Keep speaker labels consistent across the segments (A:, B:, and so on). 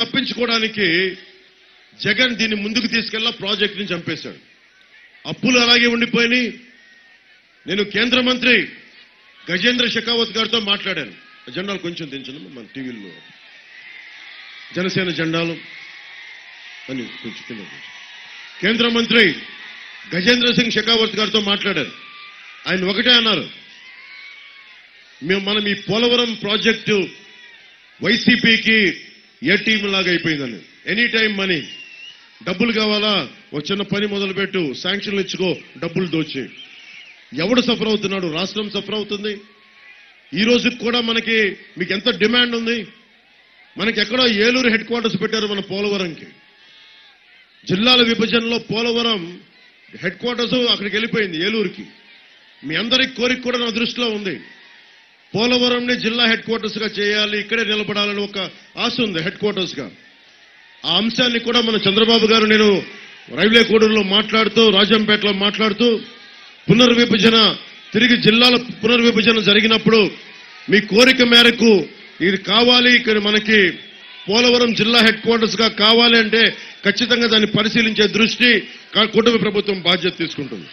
A: తప్పించుకోవడానికి జగన్ దీన్ని ముందుకు తీసుకెళ్లా ప్రాజెక్ట్ ని చంపేశాడు. అప్పులు అలాగే ఉండిపోయినాయి. నేను కేంద్ర మంత్రి గజేంద్ర షెకావత్ గారితో మాట్లాడాను. జెండాలు కొంచెం దించను మన టీవీలో, జనసేన జెండాలు అని కొంచెం. కేంద్ర మంత్రి గజేంద్ర సింగ్ షెకావత్ గారితో మాట్లాడారు. ఆయన ఒకటే అన్నారు, మనం ఈ పోలవరం ప్రాజెక్టు వైసీపీకి ఏటీఎం లాగా అయిపోయిందని. ఎనీ టైం మనీ, డబ్బులు కావాలా, ఒక చిన్న పని మొదలుపెట్టు, శాంక్షన్లు ఇచ్చుకో, డబ్బులు దోచి. ఎవడు సఫర్ అవుతున్నాడు? రాష్ట్రం సఫర్ అవుతుంది. ఈ రోజుకి కూడా మీకు ఎంత డిమాండ్ ఉంది? మనకి ఎక్కడో ఏలూరు హెడ్ క్వార్టర్స్ పెట్టారు మన పోలవరంకి. జిల్లాల విభజనలో పోలవరం హెడ్ క్వార్టర్స్ అక్కడికి వెళ్ళిపోయింది, ఏలూరుకి. మీ అందరికి కోరిక కూడా నా దృష్టిలో ఉంది. పోలవరంని జిల్లా హెడ్ క్వార్టర్స్ గా చేయాలి, ఇక్కడే నిలబడాలని ఒక ఆశ ఉంది హెడ్ క్వార్టర్స్ గా. ఆ అంశాన్ని కూడా మన చంద్రబాబు గారు నేను రైల్వే కోడూరులో మాట్లాడుతూ, రాజంపేటలో మాట్లాడుతూ, పునర్విభజన తిరిగి జిల్లాల పునర్విభజన జరిగినప్పుడు మీ కోరిక మేరకు ఇది కావాలి, ఇక్కడ మనకి పోలవరం జిల్లా హెడ్ క్వార్టర్స్ గా కావాలి అంటే ఖచ్చితంగా దాన్ని పరిశీలించే దృష్టి కూటమి ప్రభుత్వం బాధ్యత తీసుకుంటుంది.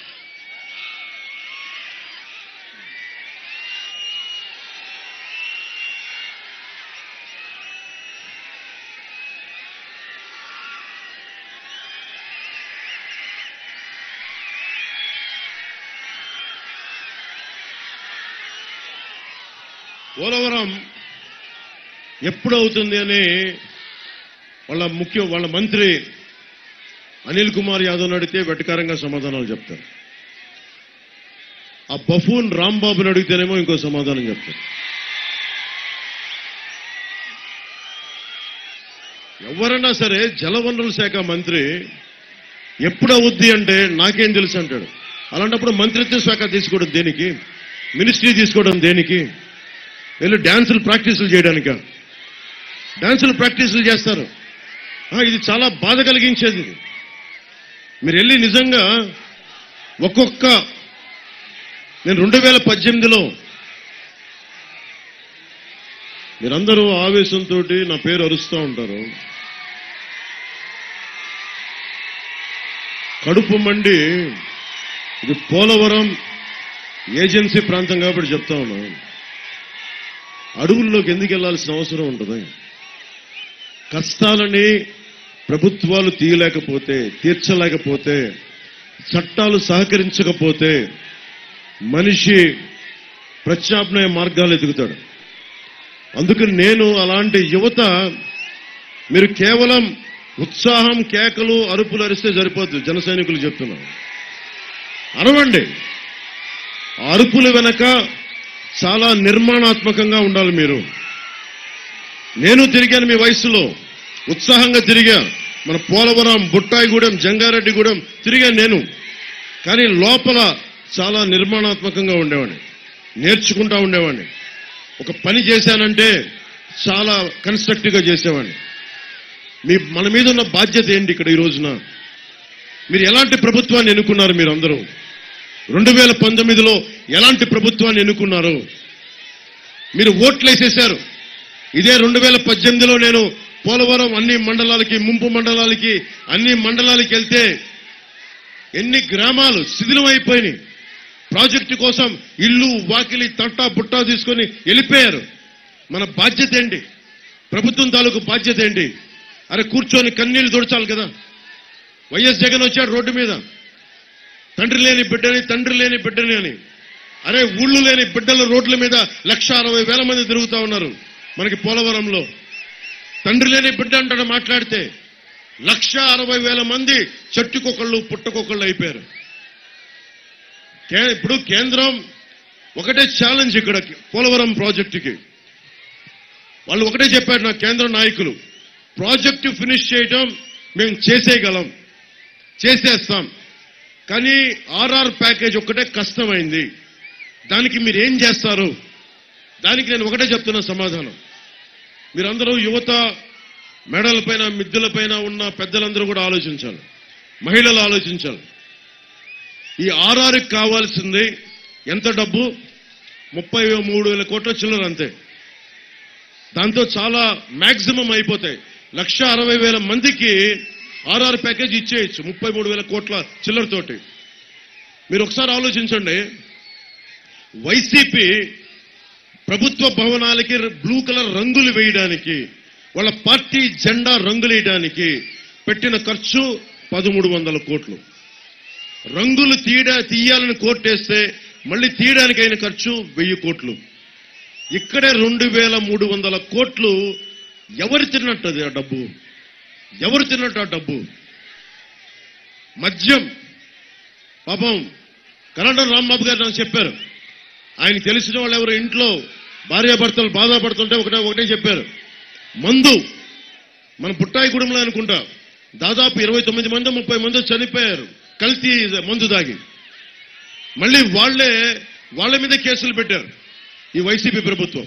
A: పోలవరం ఎప్పుడు అవుతుంది అని వాళ్ళ మంత్రి అనిల్ కుమార్ యాదవ్ అడిగితే వెటకారంగా సమాధానాలు చెప్తారు. ఆ బఫూన్ రాంబాబుని అడిగితేనేమో ఇంకో సమాధానం చెప్తారు. ఎవరైనా సరే జలవనరుల శాఖ మంత్రి ఎప్పుడు అవుద్ది అంటే నాకేం తెలుసు అంటాడు. అలాంటప్పుడు మంత్రిత్వ శాఖ తీసుకోవడం దేనికి? మినిస్ట్రీ తీసుకోవడం దేనికి? వీళ్ళు డాన్సులు ప్రాక్టీసులు చేయడానిక? డాన్సులు ప్రాక్టీసులు చేస్తారు. ఇది చాలా బాధ కలిగించేది. మీరు వెళ్ళి నిజంగా నేను 2018లో మీరందరూ ఆవేశంతో నా పేరు అరుస్తూ ఉంటారు. కడుపు మండి, ఇది పోలవరం ఏజెన్సీ ప్రాంతం కాబట్టి చెప్తా ఉన్నాను. అడవుల్లోకి ఎందుకు వెళ్లాల్సిన అవసరం ఉంటుంది? కష్టాలని ప్రభుత్వాలు తీర్చలేకపోతే, చట్టాలు సహకరించకపోతే మనిషి ప్రత్యామ్నాయ మార్గాలు ఎదుగుతాడు. అందుకని నేను అలాంటి యువత, మీరు కేవలం ఉత్సాహం, కేకలు, అరుపులు అరిస్తే సరిపోద్దు. జన సైనికులు చెప్తున్నారు, అరవండి. అరుపుల వెనక చాలా నిర్మాణాత్మకంగా ఉండాలి. నేను తిరిగాను, మీ వయసులో ఉత్సాహంగా తిరిగా. మన పోలవరం, బుట్టాయిగూడెం, జంగారెడ్డిగూడెం తిరిగాను నేను. కానీ లోపల చాలా నిర్మాణాత్మకంగా ఉండేవాడిని, నేర్చుకుంటా ఉండేవాడిని. ఒక పని చేశానంటే చాలా కన్స్ట్రక్టివ్గా చేసేవాడిని. మన మీద ఉన్న బాధ్యత ఏంటి ఇక్కడ ఈ రోజున? మీరు ఎలాంటి ప్రభుత్వాన్ని ఎన్నుకున్నారు? మీరు అందరూ 2019లో ఎలాంటి ప్రభుత్వాన్ని ఎన్నుకున్నారు? మీరు ఓట్లేసేశారు. ఇదే 2018లో నేను పోలవరం అన్ని మండలాలకి, ముంపు మండలాలకి, అన్ని మండలాలకి వెళ్తే ఎన్ని గ్రామాలు శిథిలం అయిపోయినాయి. ప్రాజెక్టు కోసం ఇల్లు, వాకిలి, తట్టా బుట్టా తీసుకొని వెళ్ళిపోయారు. మన బాధ్యత ఏంటి? ప్రభుత్వం తాలూకు బాధ్యత ఏంటి? అరే కూర్చొని కన్నీళ్లు తుడచాలి కదా. వైఎస్ జగన్ వచ్చాడు రోడ్డు మీద, తండ్రి లేని బిడ్డని అని. అరే ఊళ్ళు లేని బిడ్డల రోడ్ల మీద 1,60,000 మంది తిరుగుతా ఉన్నారు మనకి పోలవరంలో. తండ్రి లేని బిడ్డ అంటాడు మాట్లాడితే. 1,60,000 మంది చెట్టుకొకళ్ళు, పుట్టకొకళ్ళు అయిపోయారు. ఇప్పుడు కేంద్రం ఒకటే ఛాలెంజ్ ఇక్కడ పోలవరం ప్రాజెక్టుకి. వాళ్ళు ఒకటే చెప్పారు నా కేంద్ర నాయకులు, ప్రాజెక్టు ఫినిష్ చేయడం మేము చేసేయగలం, చేసేస్తాం. కానీ ఆర్ఆర్ ప్యాకేజ్ ఒక్కటే కష్టమైంది. దానికి మీరు ఏం చేస్తారు? దానికి నేను ఒకటే చెప్తున్న సమాధానం. మీరందరూ యువత, మెడలపైన, మిద్దెలపైన ఉన్న పెద్దలందరూ కూడా ఆలోచించాలి, మహిళలు ఆలోచించాలి. ఈ ఆర్ఆర్కి కావాల్సింది ఎంత డబ్బు? 33,000 కోట్ల చిల్లర అంతే. దాంతో చాలా మాక్సిమం అయిపోతాయి. 1,60,000 మందికి ఆర్ఆర్ ప్యాకేజ్ ఇచ్చేయచ్చు 33,000 కోట్ల చిల్లరతోటి. మీరు ఒకసారి ఆలోచించండి. వైసీపీ ప్రభుత్వ భవనాలకి బ్లూ కలర్ రంగులు వేయడానికి, వాళ్ళ పార్టీ జెండా రంగులు వేయడానికి పెట్టిన ఖర్చు 1,300 కోట్లు. రంగులు తీయాలని కోర్టేస్తే మళ్ళీ తీయడానికి అయిన ఖర్చు 1,000 కోట్లు. ఇక్కడే 2,300 కోట్లు. ఎవరు తిన్నట్టు అది? ఆ డబ్బు ఎవరు తిన్నట్టు? ఆ డబ్బు మద్యం. పాపం కరణం రాంబాబు గారు నాకు చెప్పారు, ఆయన తెలిసిన వాళ్ళు ఎవరు ఇంట్లో భార్యాభర్తలు బాధపడుతుంటే ఒకటే చెప్పారు, మందు మన బుట్టాయిగూడెంలో అనుకుంటా దాదాపు 29 మంది 30 మంది చనిపోయారు కల్తీ మందు దాగి. మళ్ళీ వాళ్ళ మీద కేసులు పెట్టారు ఈ వైసీపీ ప్రభుత్వం.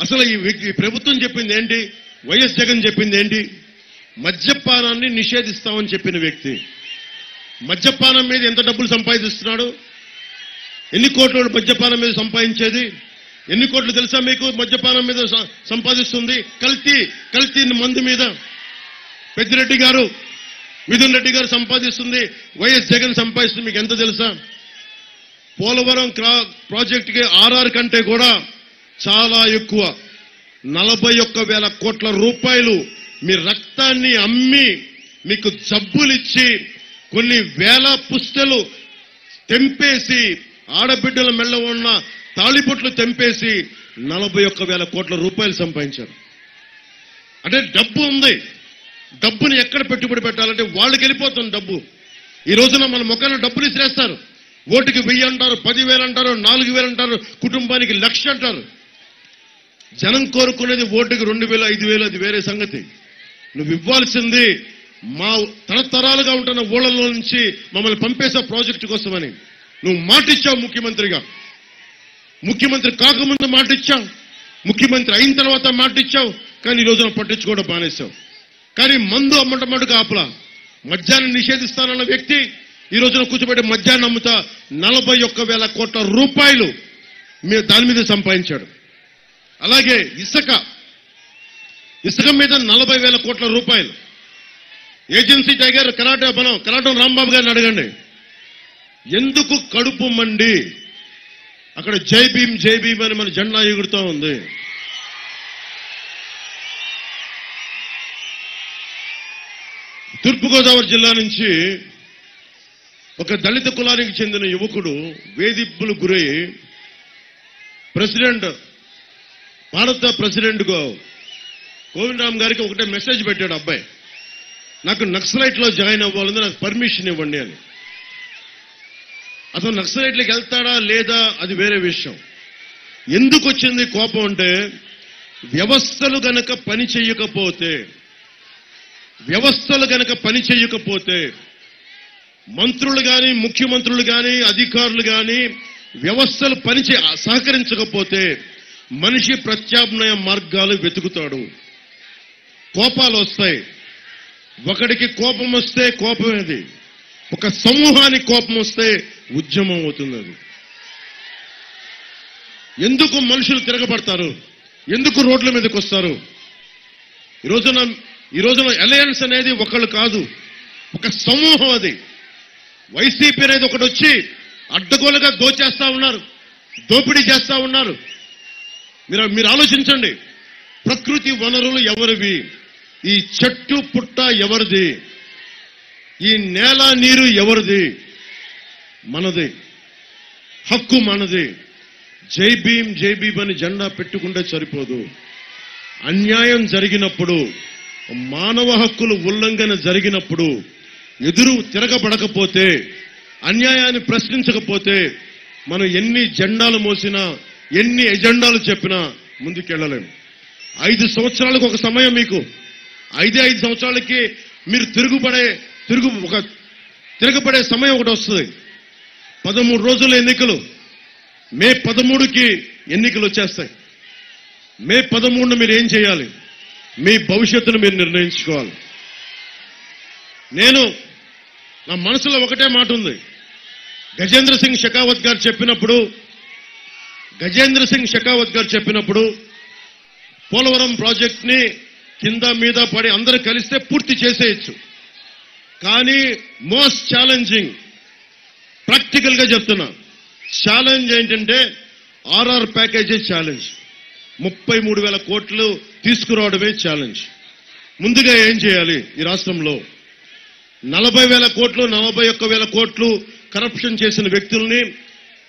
A: అసలు ఈ ప్రభుత్వం చెప్పింది ఏంటి? వైఎస్ జగన్ చెప్పింది ఏంటి? మద్యపానాన్ని నిషేధిస్తామని చెప్పిన వ్యక్తి మద్యపానం మీద ఎంత డబ్బులు సంపాదిస్తున్నాడు? ఎన్ని కోట్లు మద్యపానం మీద సంపాదించేది? ఎన్ని కోట్లు తెలుసా మీకు మద్యపానం మీద సంపాదిస్తుంది? కల్తీ మందు మీద పెద్దిరెడ్డి గారు, మిథున్ రెడ్డి గారు సంపాదిస్తుంది, వైఎస్ జగన్ సంపాదిస్తుంది. మీకు ఎంత తెలుసా? పోలవరం ప్రాజెక్టుకి ఆర్ఆర్ కంటే కూడా చాలా ఎక్కువ 41,000 కోట్ల రూపాయలు మీ రక్తాన్ని అమ్మి మీకు జబ్బులిచ్చి కొన్ని వేల పుస్తలు తెంపేసి ఆడబిడ్డల మెళ్ళ ఉన్న తాళిబొట్లు తెంపేసి 41,000 కోట్ల రూపాయలు సంపాదించారు. అంటే డబ్బు ఉంది. డబ్బుని ఎక్కడ పెట్టుబడి పెట్టాలంటే వాళ్ళకి వెళ్ళిపోతుంది డబ్బు. ఈ రోజున మన ముఖాన్ని డబ్బులు ఇసిరేస్తారు. ఓటుకి 1,000 అంటారు, 10,000 అంటారు, 4,000 అంటారు, కుటుంబానికి 1,00,000 అంటారు. జనం కోరుకునేది ఓటుకి 2,000, 5,000, అది వేరే సంగతి. నువ్వు ఇవ్వాల్సింది మా తరతరాలుగా ఉంటున్న ఊళ్ళలో నుంచి మమ్మల్ని పంపేసే ప్రాజెక్టు కోసమని నువ్వు మాటిచ్చావు. ముఖ్యమంత్రి కాకముందు మాటిచ్చావు, ముఖ్యమంత్రి అయిన తర్వాత మాటిచ్చావు, కానీ ఈ రోజున పట్టించుకోవడం మానేశావు. కానీ మందు అమ్మటం మటుకు ఆపలా. మద్యాన్ని నిషేధిస్తానన్న వ్యక్తి ఈ రోజున కూర్చోబెట్టి మద్యాన్ని అమ్ముతా 41,000 కోట్ల రూపాయలు దాని మీద సంపాదించాడు. అలాగే ఇసుక మీద 40,000 కోట్ల రూపాయలు. ఏజెన్సీ టైగర్ కరాటం రాంబాబు గారిని అడగండి, ఎందుకు కడుపు మండి అక్కడ జై భీమ్ అని మన జెండా ఎగురుతూ ఉంది? తూర్పుగోదావరి జిల్లా నుంచి ఒక దళిత కులానికి చెందిన యువకుడు వేధింపులు గురై భారత ప్రెసిడెంట్ కోవిందరామ్ గారికి ఒకటే మెసేజ్ పెట్టాడు. అబ్బాయి, నాకు నక్సలైట్ లో జాయిన్ అవ్వాలని, నాకు పర్మిషన్ ఇవ్వండి అని. అతను నక్సలైట్లకు వెళ్తాడా లేదా అది వేరే విషయం. ఎందుకు వచ్చింది కోపం అంటే, వ్యవస్థలు గనక పని చేయకపోతే మంత్రులు గాని, ముఖ్యమంత్రులు గాని, అధికారులు గాని వ్యవస్థలు సహకరించకపోతే మనిషి ప్రత్యామ్నాయ మార్గాలు వెతుకుతాడు. కోపాలు వస్తాయి. ఒకడికి కోపం వస్తే కోపమేది, ఒక సమూహానికి కోపం వస్తే ఉద్యమం అవుతుంది. అది ఎందుకు మనుషులు తిరగబడతారు? ఎందుకు రోడ్ల మీదకి వస్తారు? ఈ రోజున అలయన్స్ అనేది ఒకళ్ళు కాదు, ఒక సమూహం. అది వైసీపీ అనేది ఒకటి వచ్చి అడ్డగోలుగా దోపిడీ చేస్తా ఉన్నారు. మీరు ఆలోచించండి. ప్రకృతి వనరులు ఎవరివి? ఈ చెట్టు పుట్ట ఎవరిది? ఈ నేల నీరు ఎవరిది? మనది. హక్కు మనది. జై భీమ్ అని జెండా పెట్టుకుంటే సరిపోదు. అన్యాయం జరిగినప్పుడు, మానవ హక్కులు ఉల్లంఘన జరిగినప్పుడు ఎదురు తిరగబడకపోతే, అన్యాయాన్ని ప్రశ్నించకపోతే మనం ఎన్ని జెండాలు మోసినా, ఎన్ని ఎజెండాలు చెప్పినా ముందుకెళ్లలేము. 5 సంవత్సరాలకు ఒక సమయం మీకు. 5 సంవత్సరాలకి మీరు తిరగబడే సమయం ఒకటి వస్తుంది. 13 రోజుల ఎన్నికలు. మే 13కి ఎన్నికలు వచ్చేస్తాయి. మే 13న మీరు ఏం చేయాలి? మీ భవిష్యత్తును మీరు నిర్ణయించుకోవాలి. నా మనసులో ఒకటే మాట ఉంది. గజేంద్ర సింగ్ షెకావత్ గారు చెప్పినప్పుడు పోలవరం ప్రాజెక్ట్ ని కింద మీద పడి అందరూ కలిస్తే పూర్తి చేసేయచ్చు. కానీ మోస్ట్ ఛాలెంజింగ్, ప్రాక్టికల్ గా చెప్తున్నా, ఛాలెంజ్ ఏంటంటే ఆర్ఆర్ ప్యాకేజీ ఛాలెంజ్. 33,000 కోట్లు తీసుకురావడమే ఛాలెంజ్. ముందుగా ఏం చేయాలి? ఈ రాష్ట్రంలో 40,000 కోట్లు 41,000 కోట్లు కరప్షన్ చేసిన వ్యక్తుల్ని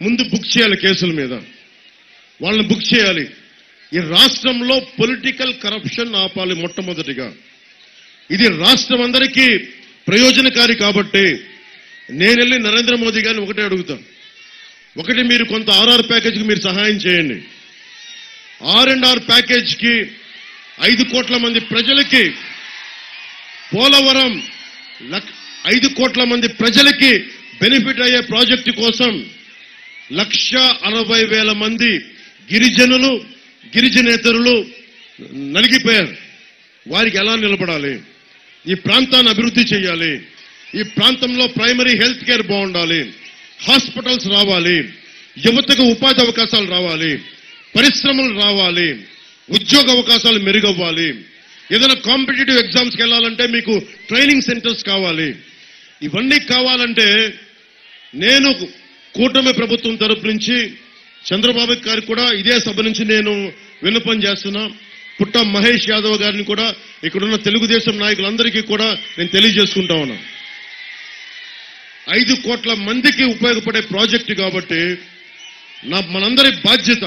A: ముందు బుక్ చేయాలి. కేసుల మీద వాళ్ళని బుక్ చేయాలి. ఈ రాష్ట్రంలో పొలిటికల్ కరప్షన్ ఆపాలి మొట్టమొదటిగా. ఇది రాష్ట్రం అందరికీ ప్రయోజనకారి కాబట్టి నేను వెళ్ళి నరేంద్ర మోదీ గారిని ఒకటే అడుగుతాను. ఒకటి, మీరు కొంత ఆర్ఆర్ ప్యాకేజీకి మీరు సహాయం చేయండి. R&R ప్యాకేజ్కి 5 కోట్ల మంది ప్రజలకి, పోలవరం 5 కోట్ల మంది ప్రజలకి బెనిఫిట్ అయ్యే ప్రాజెక్టు కోసం 1,60,000 మంది గిరిజనులు, గిరిజనేతరులు నలిగిపోయారు. వారికి ఎలా నిలబడాలి? ఈ ప్రాంతాన్ని అభివృద్ధి చేయాలి. ఈ ప్రాంతంలో ప్రైమరీ హెల్త్ కేర్ బాగుండాలి, హాస్పిటల్స్ రావాలి, యువతకు ఉపాధి అవకాశాలు రావాలి, పరిశ్రమలు రావాలి, ఉద్యోగ అవకాశాలు మెరుగవ్వాలి. ఏదైనా కాంపిటేటివ్ ఎగ్జామ్స్కి వెళ్ళాలంటే మీకు ట్రైనింగ్ సెంటర్స్ కావాలి. ఇవన్నీ కావాలంటే నేను కూటమి ప్రభుత్వం తరపు నుంచి చంద్రబాబు గారికి కూడా ఇదే సభ నుంచి నేను విన్నపం చేస్తున్నా. పుట్ట మహేష్ యాదవ్ గారిని కూడా, ఇక్కడున్న తెలుగుదేశం నాయకులందరికీ కూడా నేను తెలియజేసుకుంటా ఉన్నా. 5 కోట్ల మందికి ఉపయోగపడే ప్రాజెక్టు కాబట్టి మనందరి బాధ్యత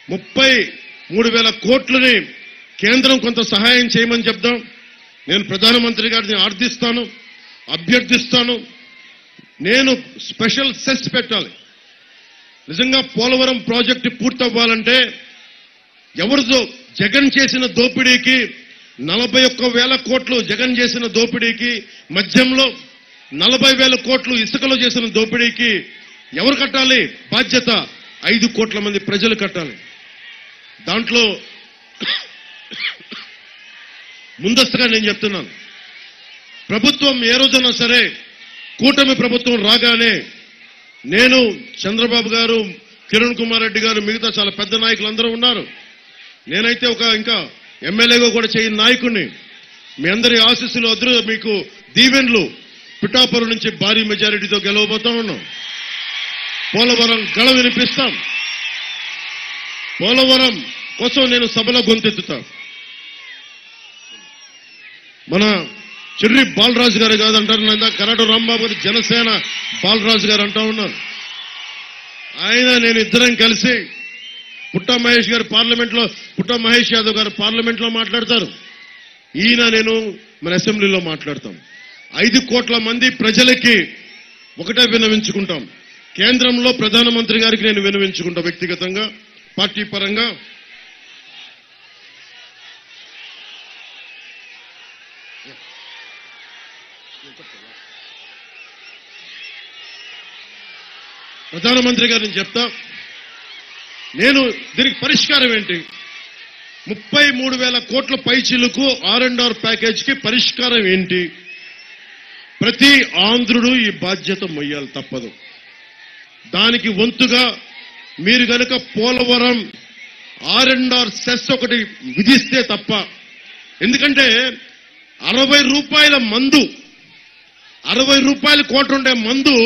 A: 33,000 కోట్లని కేంద్రం కొంత సహాయం చేయమని చెప్దాం. నేను ప్రధానమంత్రి గారిని ఆర్థిస్తాను, అభ్యర్థిస్తాను. నేను స్పెషల్ సెస్ పెట్టాలి. నిజంగా పోలవరం ప్రాజెక్టు పూర్తవ్వాలంటే ఎవరిదో జగన్ చేసిన దోపిడీకి 41,000 కోట్లు జగన్ చేసిన దోపిడీకి మధ్యంలో 40,000 కోట్లు ఇసుకలో చేసిన దోపిడీకి ఎవరు కట్టాలి? బాధ్యత 5 కోట్ల మంది ప్రజలు కట్టాలి. దాంట్లో ముందస్తుగా నేను చెప్తున్నాను, ప్రభుత్వం ఏ రోజైనా సరే, కూటమి ప్రభుత్వం రాగానే నేను, చంద్రబాబు గారు, కిరణ్ కుమార్ రెడ్డి గారు, మిగతా చాలా పెద్ద నాయకులు అందరూ ఉన్నారు. నేనైతే ఇంకా ఎమ్మెల్యేగా కూడా చేయని నాయకుడిని. మీ అందరి ఆశీస్సులు, మీకు దీవెన్లు, పిఠాపురం నుంచి భారీ మెజారిటీతో గెలవబోతా ఉన్నాం. పోలవరం గళ వినిపిస్తాం. పోలవరం కోసం నేను సభలో గొంతెత్తుతా. మన చిర్రి బాలరాజు గారు కాదంటారు, కరాడు రాంబాబు గారు, జనసేన బాలరాజు గారు అంటా ఉన్నారు. ఆయన నేను ఇద్దరం కలిసి పుట్ట మహేష్ గారు పార్లమెంట్లో, పుట్ట మహేష్ యాదవ్ గారు పార్లమెంట్లో మాట్లాడతారు. ఈయన నేను మన అసెంబ్లీలో మాట్లాడతాం. 5 కోట్ల మంది ప్రజలకి ఒకటే విన్నవించుకుంటాం. కేంద్రంలో ప్రధానమంత్రి గారికి నేను విన్నవించుకుంటా వ్యక్తిగతంగా, పార్టీ పరంగా. ప్రధానమంత్రి గారు నేను చెప్తా, నేను దీనికి పరిష్కారం ఏంటి? 33,000 కోట్ల పైచిలకు R&R ప్యాకేజీకి పరిష్కారం ఏంటి? ప్రతి ఆంధ్రుడు ఈ బాధ్యత మొయ్యాలి, తప్పదు. దానికి వంతుగా మీరు గనక పోలవరం R&R సెస్ ఒకటి విధిస్తే తప్ప, ఎందుకంటే 60 రూపాయల మందు, 60 రూపాయల కోట ఉండే మందు